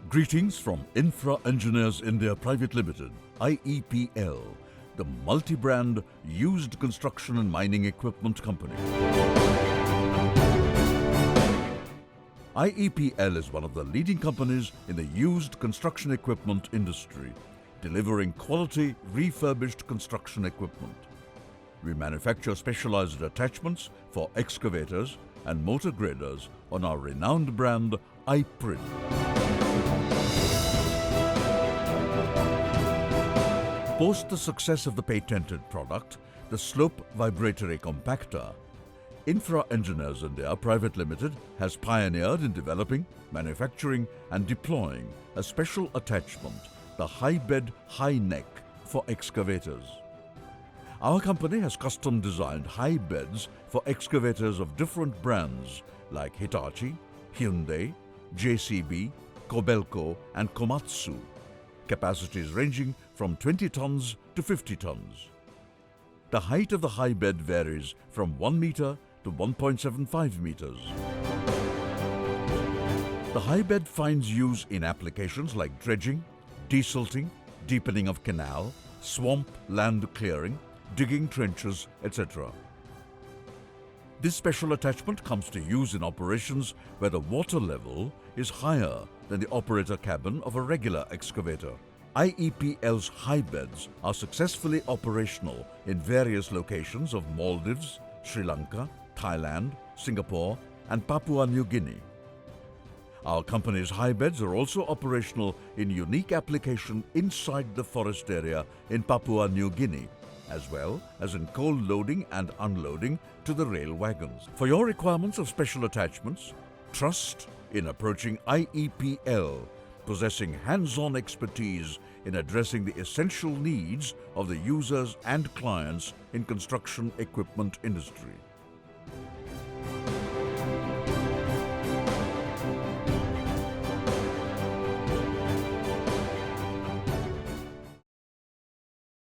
Greetings from Infra Engineers India Pvt, IEPL, the multi-brand used construction and mining equipment company. IEPL is one of the leading companies in the used construction equipment industry, delivering quality refurbished construction equipment. We manufacture specialized attachments for excavators and motor graders on our renowned brand IEPL. Post the success of the patented product, the slope vibratory compactor, Infra Engineers India Pvt has pioneered in developing, manufacturing and deploying a special attachment, the high-bed high neck for excavators. Our company has custom designed high beds for excavators of different brands like Hitachi, Hyundai, JCB, Kobelco and Komatsu, capacities ranging from 20 tons to 50 tons. The height of the high bed varies from 1 meter to 1.75 meters. The high bed finds use in applications like dredging, desilting, deepening of canal, swamp land clearing, digging trenches, etc. This special attachment comes to use in operations where the water level is higher than the operator cabin of a regular excavator. IEPL's high beds are successfully operational in various locations of Maldives, Sri Lanka, Thailand, Singapore and Papua New Guinea. Our company's high beds are also operational in unique application inside the forest area in Papua New Guinea, as well as in coal loading and unloading to the rail wagons. For your requirements of special attachments, trust in approaching IEPL, possessing hands-on expertise in addressing the essential needs of the users and clients in construction equipment industry.